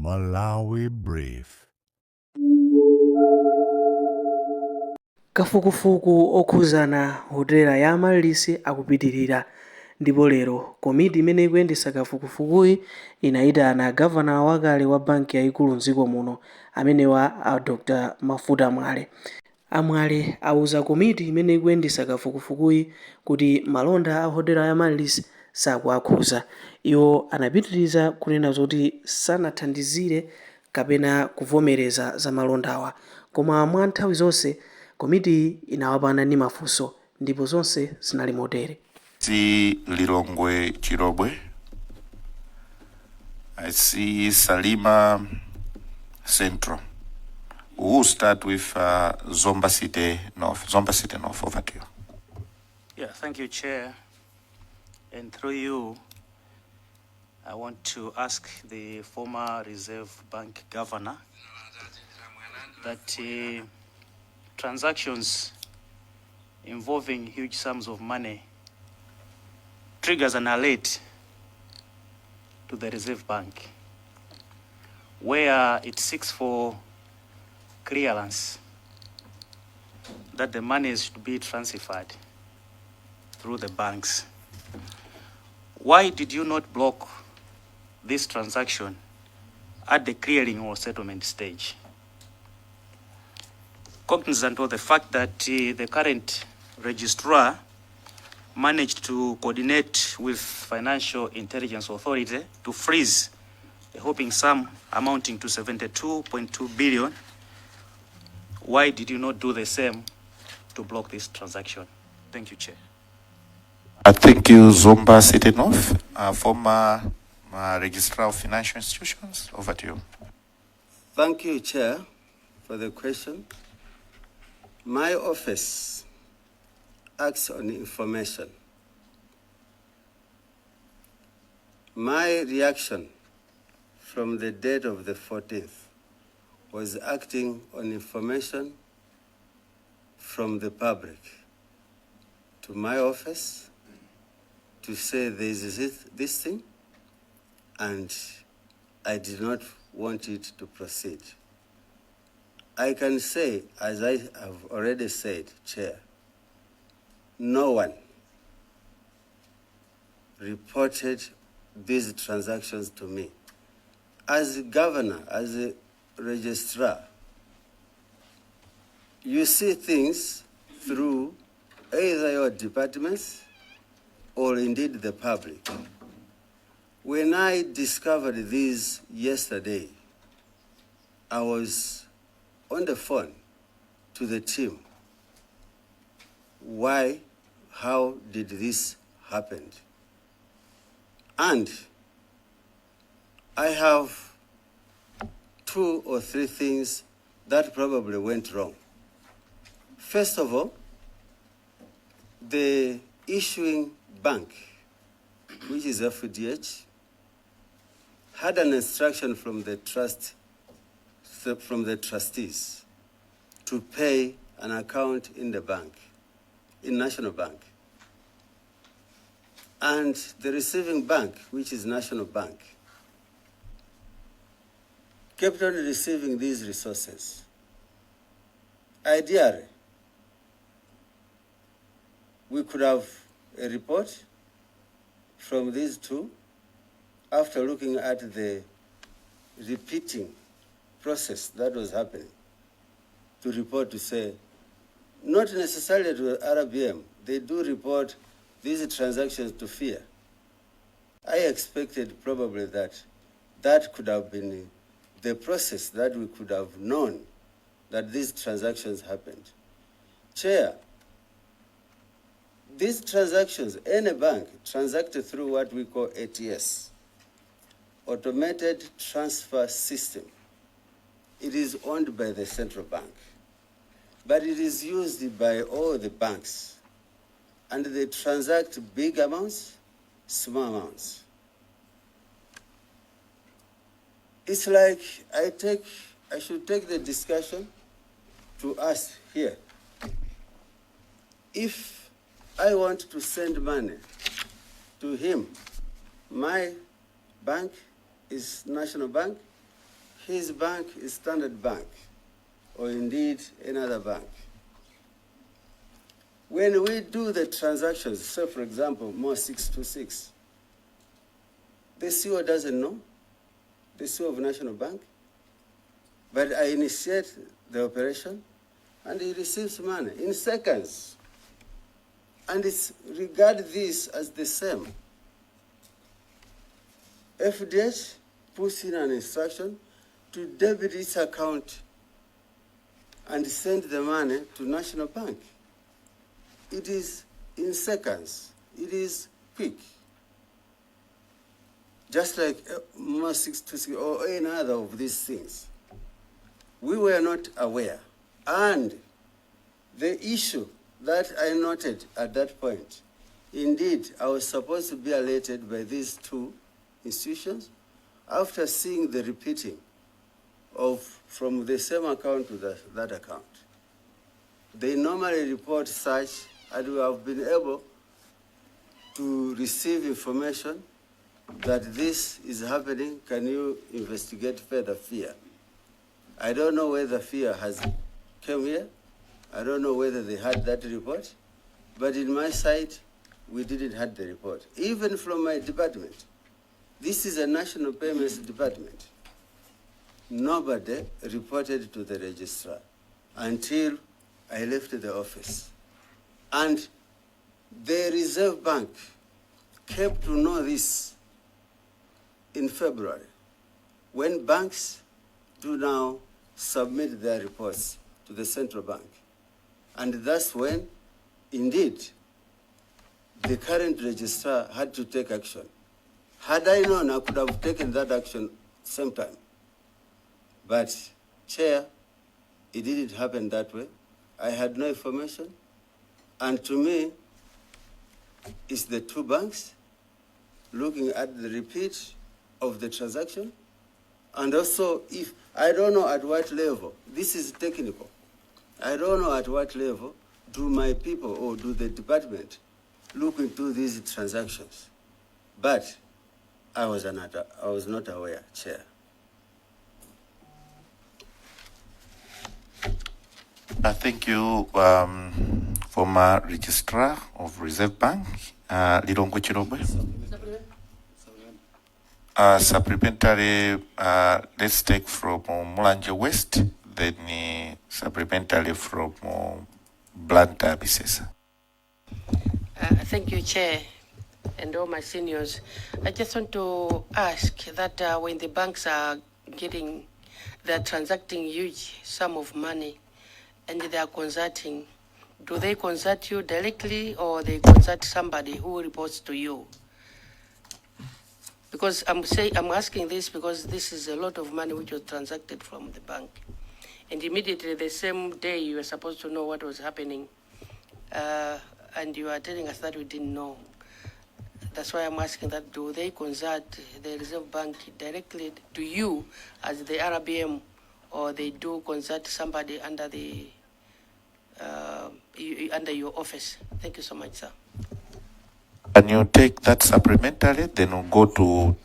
Malawi Brief. Kafukufuku okhuzana hotela ya amarylis akupitirira, ndipo lero komiti imene ikuyendetsa kafukufukuyi inayitana gavana wakale wa banki yayikulu m'dziko muno amenewa a Dr. Mafuta Mwale. Amwale auza komiti imene ikuyendetsa kafukufukuyi kuti malonda a hotela ya amarylis sakuakhuza. Iwo anapitiriza kunena zoti sanathandizire kapena kuvomereza za malondawa, koma mwa nthawi zonse komiti inawapana ndi mafunso ndipo zonse zinali motere. Si Lilongwe Chirobwe. I see Salima Central. We'll start with Zomba City North. Zomba City North, over to you. Yeah, thank you, Chair. And through you, I want to ask the former Reserve Bank Governor that transactions involving huge sums of money triggers an alert to the Reserve Bank, where it seeks for clearance that the monies should be transferred through the banks. Why did you not block this transaction at the clearing or settlement stage? Cognizant of the fact that the current registrar managed to coordinate with Financial Intelligence Authority to freeze a whopping sum amounting to 72.2 billion, why did you not do the same to block this transaction? Thank you, Chair. Thank you, Zomba City North. Former Registrar of Financial Institutions, over to you. Thank you, Chair, for the question. My office acts on information. My reaction from the date of the 14th was acting on information from the public to my office to say there is this thing, and I did not want it to proceed. I can say, as I have already said, Chair, no one reported these transactions to me. As a governor, as a registrar, you see things through either your departments or indeed the public. When I discovered this yesterday, I was on the phone to the team. Why, how did this happen? And I have 2 or 3 things that probably went wrong. First of all, the issuing bank, which is FDH, had an instruction from the trustees to pay an account in the bank, in National Bank. And the receiving bank, which is National Bank, kept on receiving these resources. Ideally, we could have a report from these two after looking at the repeating process that was happening, to report to say, not necessarily to RBM, they do report these transactions to FIA. I expected probably that could have been the process that we could have known that these transactions happened. Chair, these transactions, any bank transacted through what we call ATS, Automated Transfer System. It is owned by the central bank, but it is used by all the banks, and they transact big amounts, small amounts. It's like I should take the discussion to us here. If I want to send money to him, my bank is National Bank, his bank is Standard Bank, or indeed another bank. When we do the transactions, say for example, more 626, the CEO doesn't know, the CEO of National Bank, but I initiate the operation and he receives money in seconds. And it's regard this as the same. FDH puts in an instruction to debit its account and send the money to National Bank. It is in seconds. It is quick. Just like MOS 626 or any other of these things. We were not aware. And the issue that I noted at that point, indeed, I was supposed to be alerted by these two institutions after seeing the repeating of from the same account to that account. They normally report such, and we have been able to receive information that this is happening. Can you investigate further fear? I don't know whether fear has come here. I don't know whether they had that report, but in my side, we didn't have the report. Even from my department, this is a national payments department. Nobody reported to the registrar until I left the office. And the Reserve Bank came to know this in February, when banks do now submit their reports to the central bank. And that's when, indeed, the current registrar had to take action. Had I known, I could have taken that action same time. But, Chair, it didn't happen that way. I had no information. And to me, it's the two banks looking at the repeat of the transaction. And also, if I don't know at what level, this is technical. I don't know at what level do my people or do the department look into these transactions. But I was not aware, Chair. Thank you, former registrar of Reserve Bank, Lilongo Chirobwe. Supplementary, let's take from Mulanje West, then supplementary from Blantyre Bisesa. Thank you, Chair, and all my seniors. I just want to ask that when the banks they're transacting huge sum of money and they are consulting, do they consult you directly or they consult somebody who reports to you? Because I'm asking this because this is a lot of money which was transacted from the bank. And immediately the same day you were supposed to know what was happening, and you are telling us that we didn't know. That's why I'm asking that, do they consult the Reserve Bank directly to you as the RBM, or they do consult somebody under under your office? Thank you so much, sir. Can you take that supplementary, then we'll go to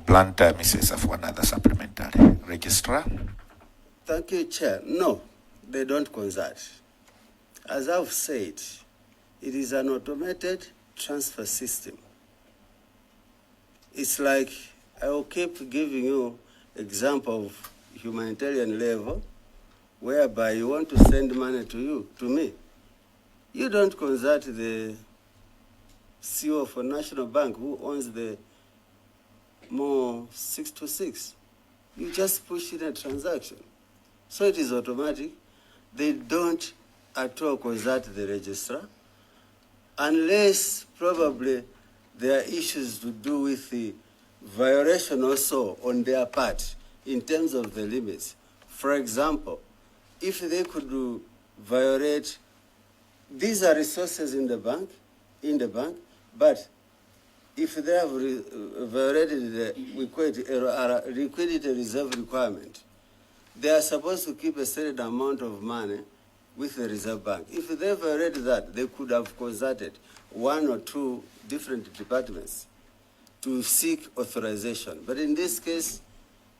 Blantyre Misesa for another supplementary. Registrar? Thank you, Chair. No, they don't consult. As I've said, it is an automated transfer system. It's like, I will keep giving you example of humanitarian level, whereby you want to send money to me. You don't consult the CEO for National Bank who owns the more 626. You just push in a transaction. So it is automatic. They don't at all consult the registrar, unless probably there are issues to do with the violation also on their part in terms of the limits. For example, if they could violate, these are resources in the bank, but if they have violated the liquidity reserve requirement, they are supposed to keep a certain amount of money with the Reserve Bank. If they violated that, they could have consulted one or two different departments to seek authorization. But in this case,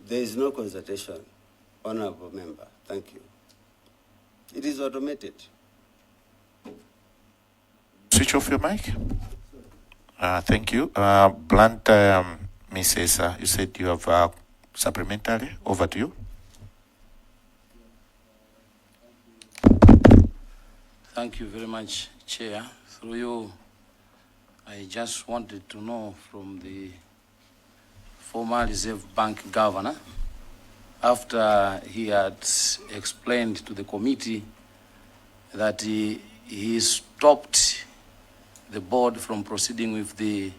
There is no consultation, honorable member. Thank you. It is automated. Switch off your mic. Thank you. Blunt, Mrs. You said you have supplementary. Over to you. Thank you very much, Chair. Through you, I just wanted to know from the former Reserve Bank governor, after he had explained to the committee that he stopped the board from proceeding with the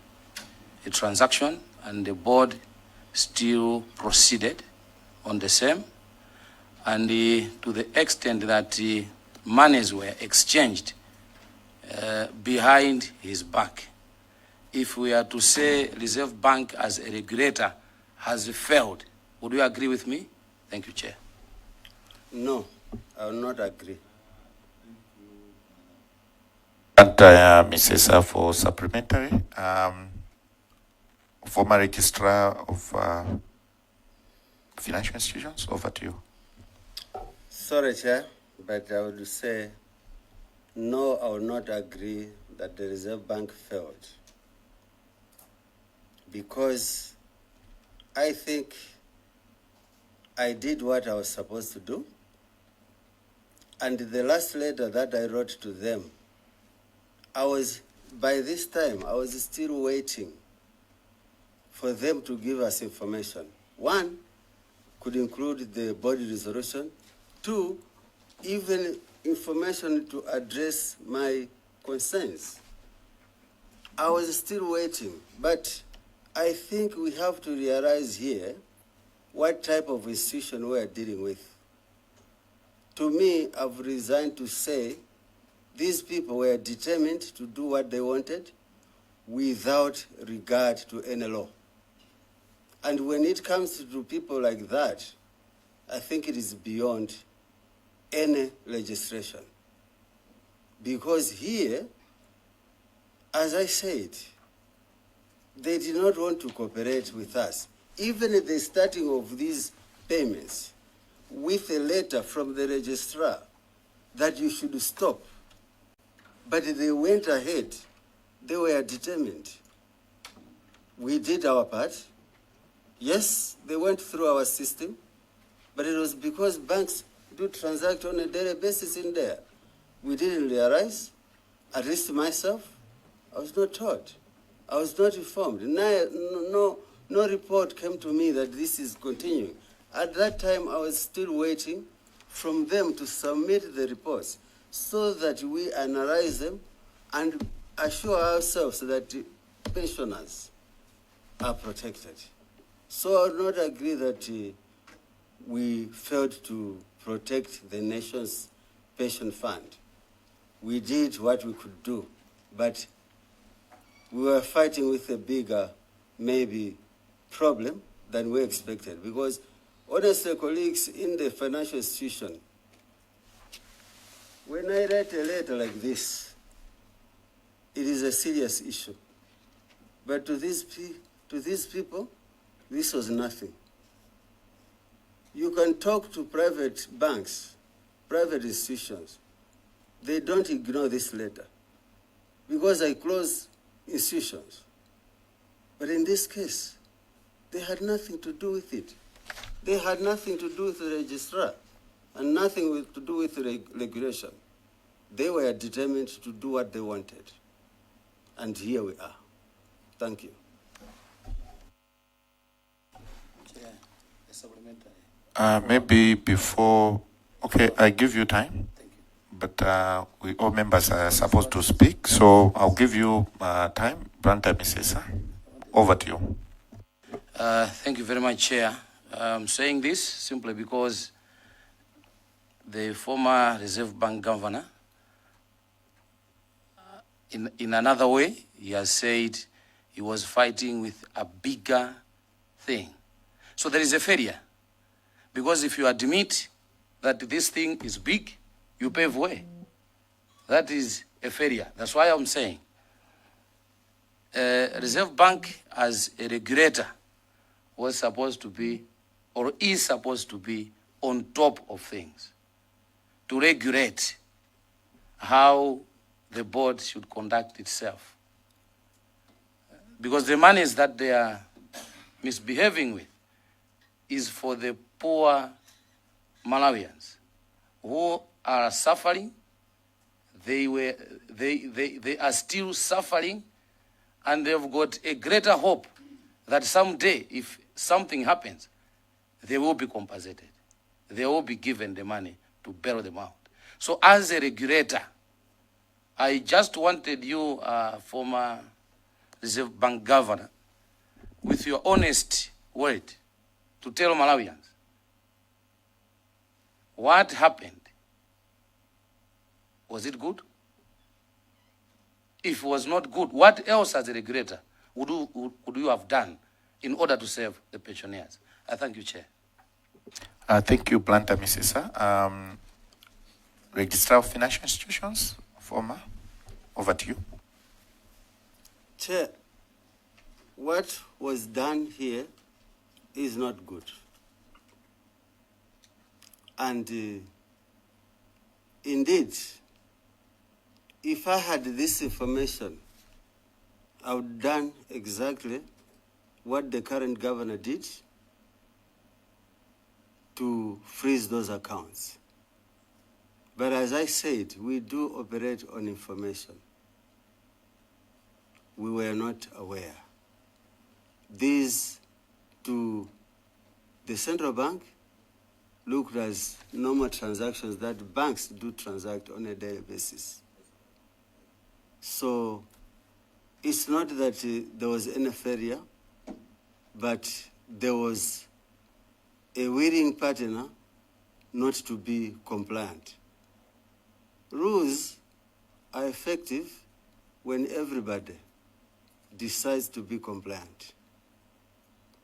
transaction, and the board still proceeded on the same, and to the extent that monies were exchanged behind his back. If we are to say Reserve Bank as a regulator has failed, would you agree with me? Thank you, Chair. No, I will not agree. And Mrs. For supplementary, former registrar of financial institutions, over to you. Sorry, Chair, but I would say no, I will not agree that the Reserve Bank failed. Because I think I did what I was supposed to do. And the last letter that I wrote to them, by this time, I was still waiting for them to give us information. One, could include the body resolution. Two, even information to address my concerns. I was still waiting, but I think we have to realize here what type of institution we are dealing with. To me, I've resigned to say these people were determined to do what they wanted without regard to any law. And when it comes to people like that, I think it is beyond any legislation. Because here, as I said, they did not want to cooperate with us. Even at the starting of these payments, with a letter from the registrar that you should stop. But they went ahead. They were determined. We did our part. Yes, they went through our system, but it was because banks do transact on a daily basis in there. We didn't realize, at least myself, I was not taught. I was not informed. No report came to me that this is continuing. At that time, I was still waiting from them to submit the reports so that we analyze them and assure ourselves that pensioners are protected. So I would not agree that we failed to protect the nation's pension fund. We did what we could do, but we were fighting with a bigger, maybe, problem than we expected. Because, honestly, colleagues in the financial institution, when I write a letter like this, it is a serious issue. But to these people, this was nothing. You can talk to private banks, private institutions. They don't ignore this letter because I close institutions. But in this case, they had nothing to do with it. They had nothing to do with the registrar and nothing to do with the regulation. They were determined to do what they wanted. And here we are. Thank you. Chair, a supplementary. Maybe before, okay, I give you time. Thank you. But we all members are supposed to speak, so I'll give you time. Branta Misesa, over to you. Thank you very much, Chair. I'm saying this simply because the former Reserve Bank governor, in another way, he has said he was fighting with a bigger thing. So there is a failure. Because if you admit that this thing is big, you pave way. That is a failure. That's why I'm saying Reserve Bank as a regulator was supposed to be or is supposed to be on top of things to regulate how the board should conduct itself. Because the monies that they are misbehaving with is for the poor Malawians who are suffering. They are still suffering, and they've got a greater hope that someday, if something happens, they will be compensated. They will be given the money to bail them out. So as a regulator, I just wanted you, former Reserve Bank governor, with your honest word, to tell Malawians what happened. Was it good? If it was not good, what else as a regulator would you have done in order to save the pensioners? I thank you, Chair. Thank you, Planter Misisa. Registrar of Financial Institutions, former, over to you. Chair, what was done here is not good. And indeed, if I had this information, I would have done exactly what the current governor did to freeze those accounts. But as I said, we do operate on information. We were not aware. These, to the central bank, looked as normal transactions that banks do transact on a daily basis. So it's not that there was any failure, but there was a willing partner not to be compliant. Rules are effective when everybody decides to be compliant.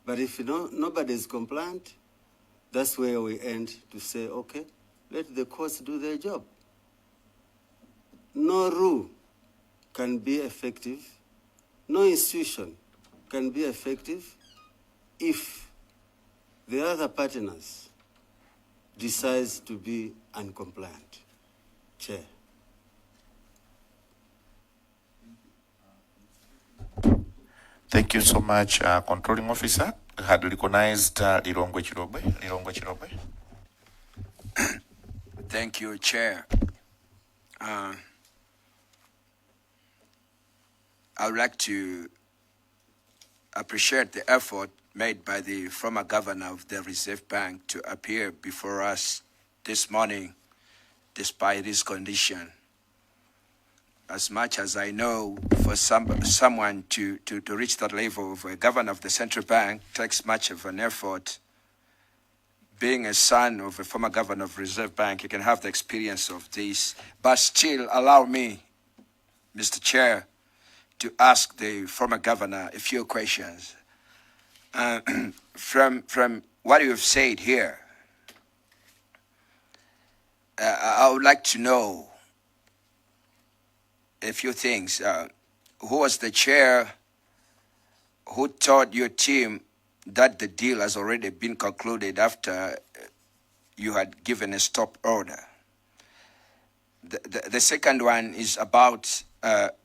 But if nobody is compliant, that's where we end to say, okay, let the courts do their job. No rule can be effective, no institution can be effective if the other partners decides to be uncompliant. Chair. Thank you so much, Controlling Officer. I had recognized Lilongwe Chirogwe. Thank you, Chair. I would like to appreciate the effort made by the former governor of the Reserve Bank to appear before us this morning despite his condition. As much as I know, for someone to reach that level of a governor of the central bank takes much of an effort. Being a son of a former governor of Reserve Bank, you can have the experience of this. But still, allow me, Mr. Chair, to ask the former governor a few questions. From what you have said here, I would like to know a few things. Who was the chair who told your team that the deal has already been concluded after you had given a stop order? The second one is about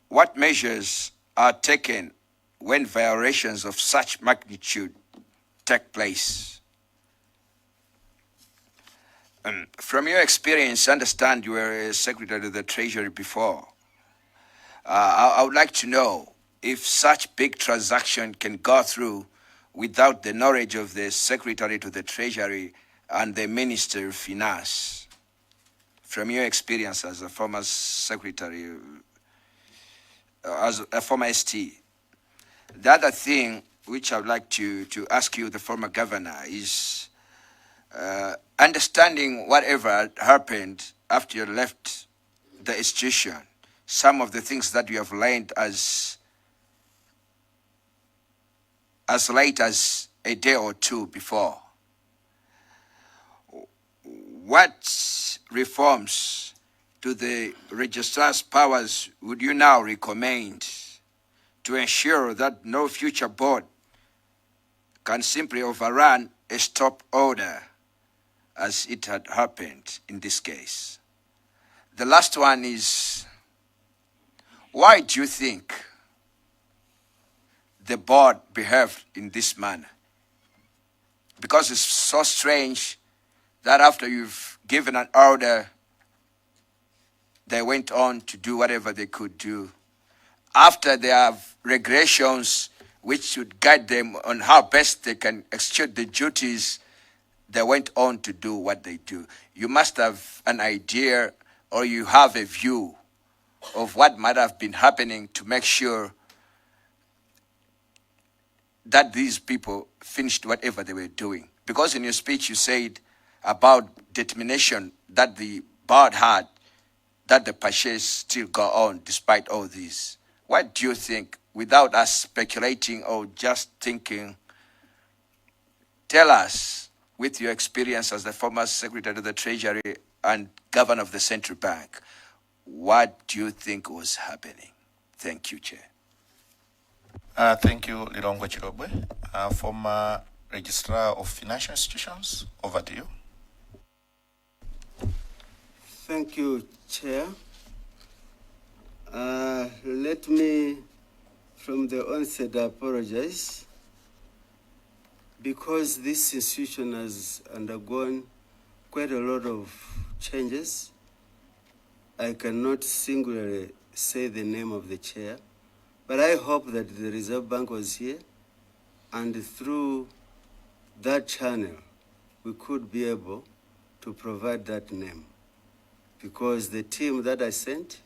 what measures are taken when violations of such magnitude take place. From your experience, I understand you were a Secretary of the Treasury before. I would like to know if such big transaction can go through without the knowledge of the Secretary to the Treasury and the Minister of Finance. From your experience as a former Secretary, as a former ST. The other thing which I would like to ask you, the former governor, is understanding whatever happened after you left the institution, some of the things that you have learned as late as a day or two before. What reforms to the registrar's powers would you now recommend to ensure that no future board can simply overrun a stop order as it had happened in this case. The last one is, why do you think the board behaved in this manner? Because it's so strange that after you've given an order, they went on to do whatever they could do. After they have regulations which should guide them on how best they can execute the duties, they went on to do what they do. You must have an idea, or you have a view of what might have been happening to make sure that these people finished whatever they were doing. Because in your speech you said about determination that the board had, that the purchase still go on despite all this. What do you think, without us speculating or just thinking, tell us, with your experience as the former Secretary of the Treasury and Governor of the Central Bank, what do you think was happening? Thank you, Chair. Thank you, Lilongwe Chirobwe. Former Registrar of Financial Institutions, over to you. Thank you, Chair. Let me, from the onset, apologize because this institution has undergone quite a lot of changes. I cannot singularly say the name of the chair, but I hope that the Reserve Bank was here, and through that channel, we could be able to provide that name, because the team that I sent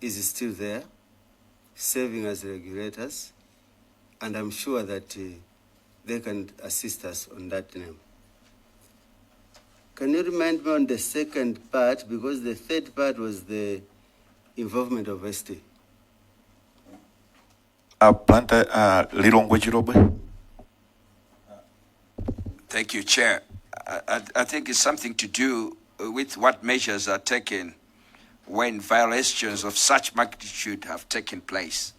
is still there, serving as regulators, and I'm sure that they can assist us on that name. Can you remind me on the second part, because the third part was the involvement of ST? Lilongwe Chirobwe. Thank you, Chair. I think it's something to do with what measures are taken when violations of such magnitude have taken place.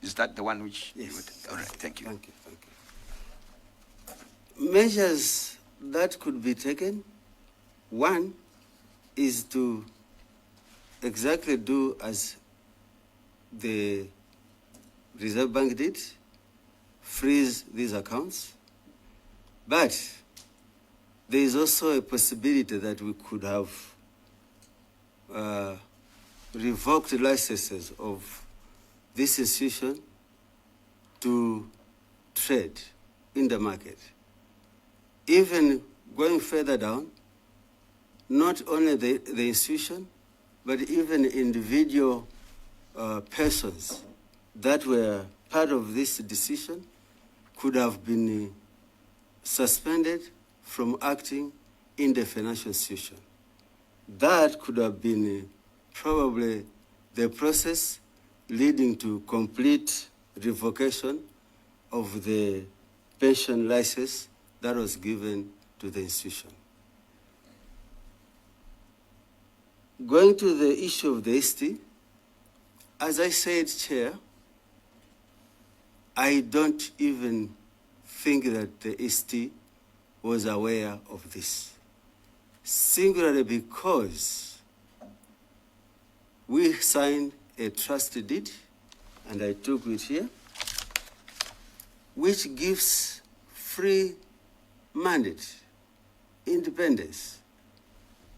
Is that the one which? Yes. You would? All right, thank you. Thank you, thank you. Measures that could be taken, one is to exactly do as the Reserve Bank did, freeze these accounts. But there is also a possibility that we could have revoked licenses of this institution to trade in the market. Even going further down, not only the institution, but even individual persons that were part of this decision could have been suspended from acting in the financial institution. That could have been probably the process leading to complete revocation of the pension license that was given to the institution. Going to the issue of the ST, as I said, Chair, I don't even think that the ST was aware of this, singularly because we signed a trust deed, and I took it here, which gives free mandate, independence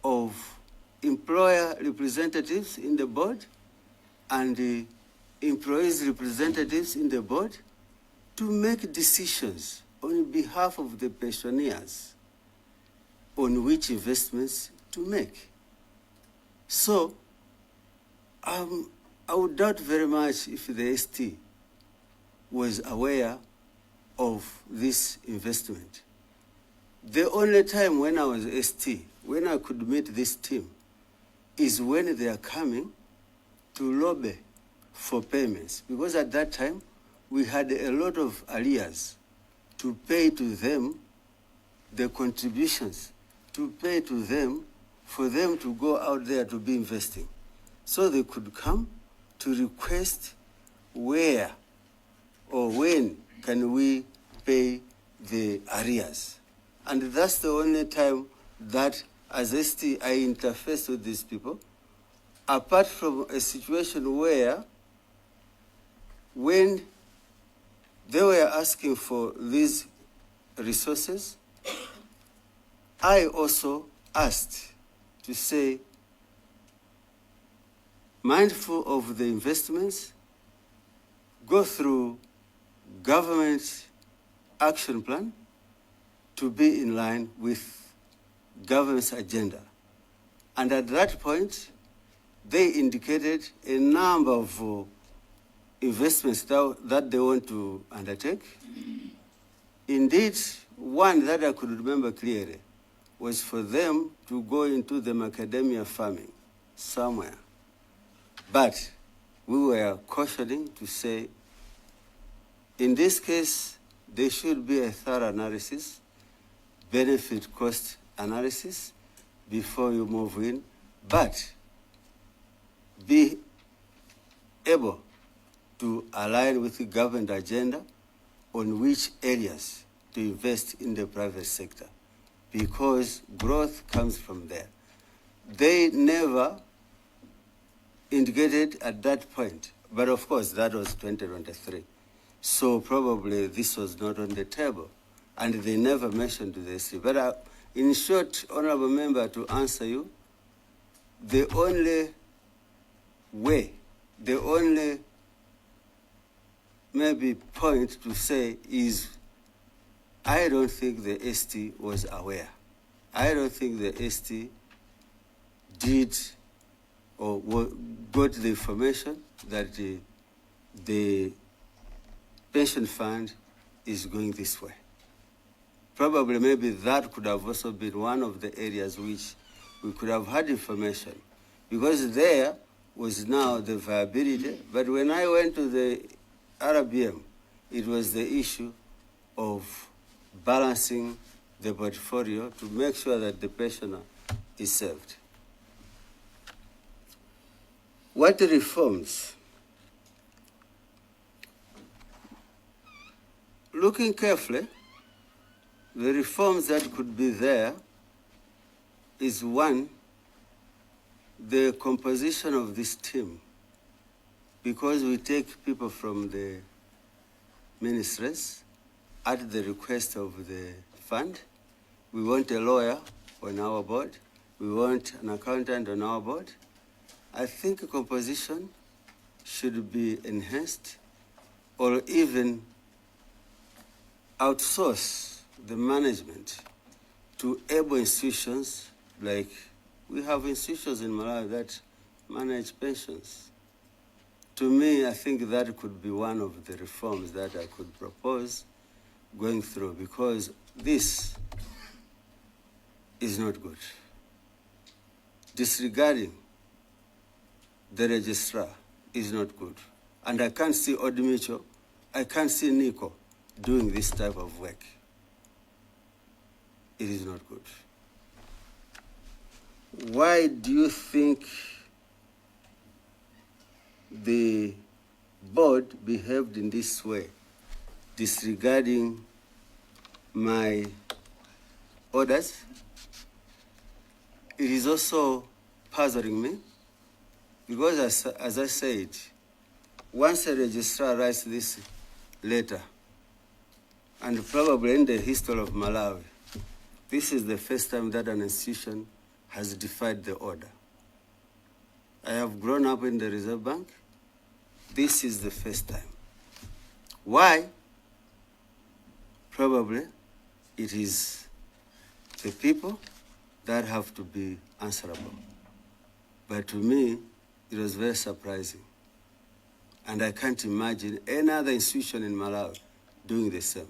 of employer representatives in the board and the employees representatives in the board to make decisions on behalf of the pensioners on which investments to make. So I would doubt very much if the ST was aware of this investment. The only time when I was ST, when I could meet this team, is when they are coming to lobby for payments, because at that time we had a lot of arrears to pay to them, the contributions, to pay to them for them to go out there to be investing. So they could come to request where or when can we pay the arrears. And that's the only time that as ST I interface with these people, apart from a situation where when they were asking for these resources, I also asked to say, mindful of the investments, go through government action plan to be in line with government's agenda. And at that point, they indicated a number of investments that they want to undertake. Indeed, one that I could remember clearly was for them to go into the macadamia farming somewhere. But we were cautioning to say, in this case, there should be a thorough analysis, benefit cost analysis before you move in, but be able to align with the government agenda on which areas to invest in the private sector, because growth comes from there. They never indicated at that point, but of course that was 2023. So probably this was not on the table, and they never mentioned this. But in short, Honorable Member, to answer you, the only way, the only maybe point to say is, I don't think the ST was aware. I don't think the ST did or got the information that the pension fund is going this way. Probably maybe that could have also been one of the areas which we could have had information, because there was now the viability. But when I went to the RBM, it was the issue of balancing the portfolio to make sure that the pensioner is served. What reforms? Looking carefully, the reforms that could be there is, one, the composition of this team, because we take people from the ministries at the request of the fund. We want a lawyer on our board. We want an accountant on our board. I think a composition should be enhanced, or even outsource the management to able institutions, like we have institutions in Malawi that manage pensions. To me, I think that could be one of the reforms that I could propose going through, because this is not good. Disregarding the registrar is not good. And I can't see Old Mitchell, I can't see Nico doing this type of work. It is not good. Why do you think the board behaved in this way, disregarding my orders? It is also puzzling me, because as I said, once a registrar writes this letter, and probably in the history of Malawi, this is the first time that an institution has defied the order. I have grown up in the Reserve Bank. This is the first time. Why? Probably it is the people that have to be answerable. But to me, it was very surprising. And I can't imagine any other institution in Malawi doing the same.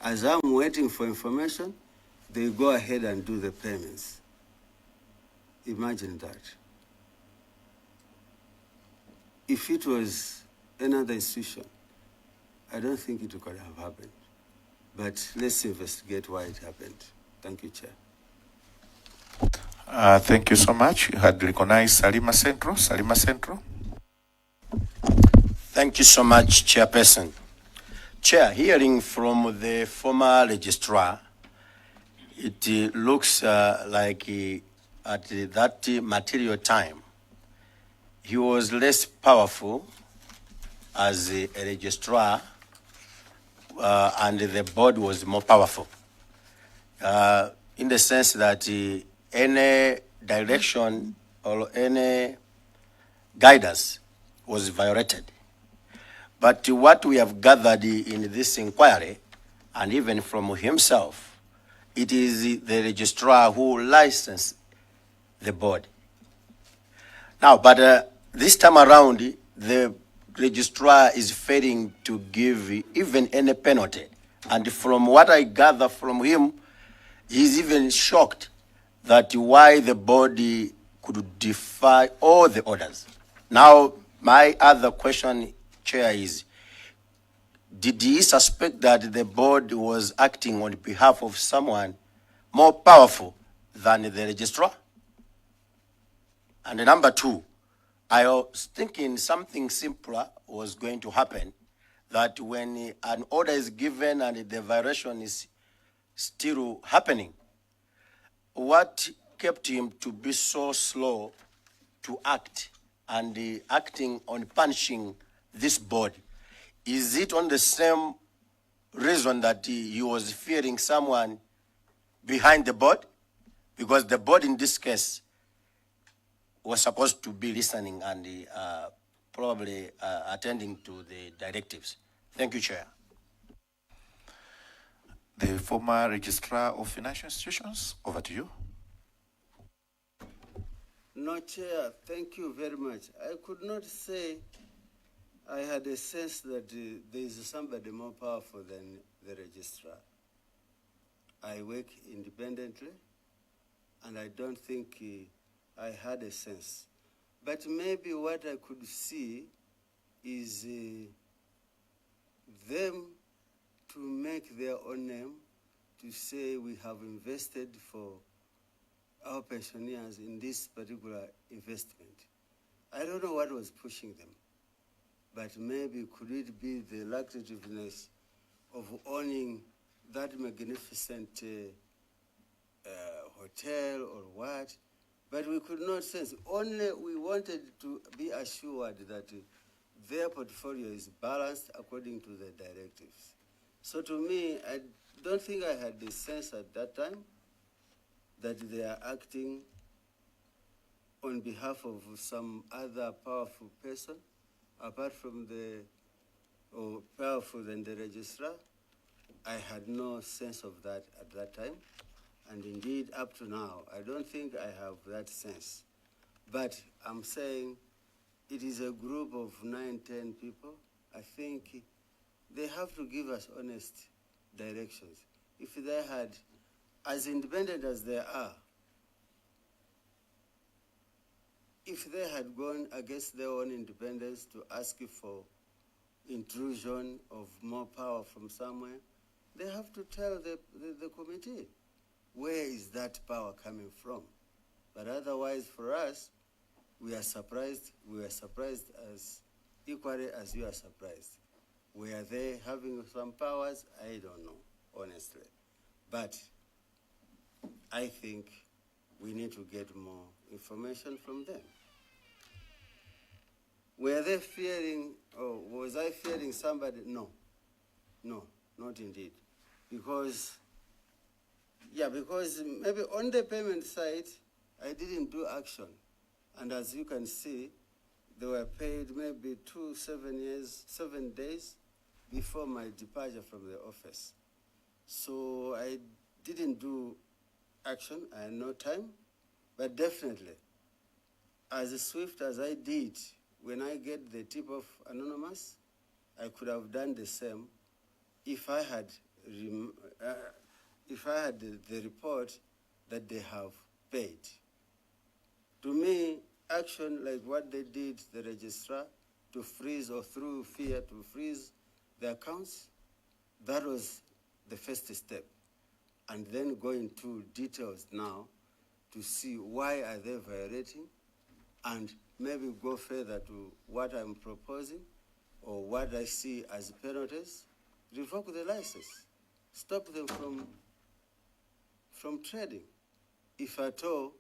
As I'm waiting for information, they go ahead and do the payments. Imagine that. If it was another institution, I don't think it could have happened. But let's investigate why it happened. Thank you, Chair. Thank you so much. You had recognized Salima Centro. Salima Centro. Thank you so much, Chairperson. Chair, hearing from the former registrar, it looks like at that material time, he was less powerful as a registrar, and the board was more powerful. In the sense that any direction or any guidance was violated. But what we have gathered in this inquiry, and even from himself, it is the registrar who licensed the board. Now, but this time around, the registrar is failing to give even any penalty. And from what I gather from him, he's even shocked that why the body could defy all the orders. Now, my other question, Chair, is, did he suspect that the board was acting on behalf of someone more powerful than the registrar? And number two, I was thinking something simpler was going to happen, that when an order is given and the violation is still happening, what kept him to be so slow to act and acting on punishing this board? Is it on the same reason that he was fearing someone behind the board? Because the board in this case was supposed to be listening and probably attending to the directives. Thank you, Chair. The former registrar of financial institutions, over to you. No, Chair, thank you very much. I could not say I had a sense that there is somebody more powerful than the registrar. I work independently, and I don't think I had a sense. But maybe what I could see is them to make their own name, to say we have invested for our pensioners in this particular investment. I don't know what was pushing them, but maybe could it be the lucrativeness of owning that magnificent hotel or what? But we could not sense. Only we wanted to be assured that their portfolio is balanced according to the directives. So to me, I don't think I had the sense at that time that they are acting on behalf of some other powerful person, apart from the, or powerful than the registrar. I had no sense of that at that time. And indeed, up to now, I don't think I have that sense. But I'm saying it is a group of 9, 10 people. I think they have to give us honest directions. If they had, as independent as they are, if they had gone against their own independence to ask for intrusion of more power from somewhere, they have to tell the committee where is that power coming from. But otherwise, for us, we are surprised. We are surprised as equally as you are surprised. Were they having some powers? I don't know, honestly. But I think we need to get more information from them. Were they fearing, or was I fearing somebody? No, no, not indeed. Because maybe on the payment side, I didn't do action. And as you can see, they were paid maybe 7 days before my departure from the office. So I didn't do action, I had no time, but definitely, as swift as I did, when I get the tip of anonymous, I could have done the same if I had the report that they have paid. To me, action like what they did, the registrar, to freeze or through fear to freeze the accounts, that was the first step. And then go into details now to see why are they violating, and maybe go further to what I'm proposing or what I see as penalties revoke the license, stop them from trading, if at all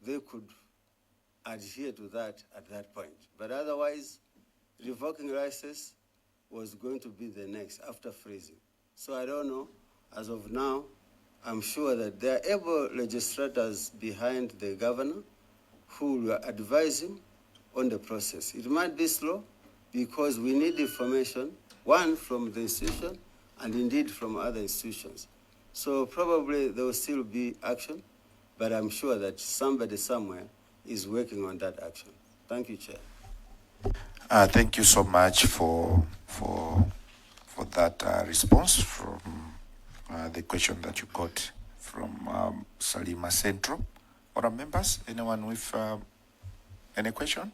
they could adhere to that at that point. But otherwise, revoking license was going to be the next after freezing. So I don't know. As of now, I'm sure that there are able legislators behind the governor who will advise him on the process. It might be slow because we need information, one from the institution and indeed from other institutions. So probably there will still be action, but I'm sure that somebody somewhere is working on that action. Thank you, Chair. Thank you so much for that response from the question that you got from Salima Central. Other members, anyone with any question?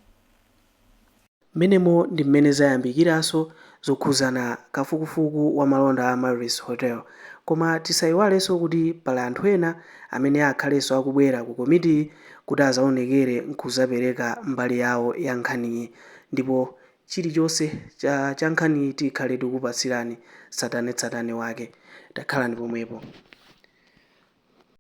Menemo ndi mmene zayambikiranso zokhuzana kafukufuku wa malonda a Amarylis Hotel. Koma tisayiwalenso kuti pali anthu ena amene akhalenso akubwera ku komiti kuti azaonekere nkuzapereka mbali yawo ya nkhaniyi, ndipo chilichonse cha nkhaniyi tikhale tikupatsirani tsatanetsatane wake. Takhala ndi pomwepo.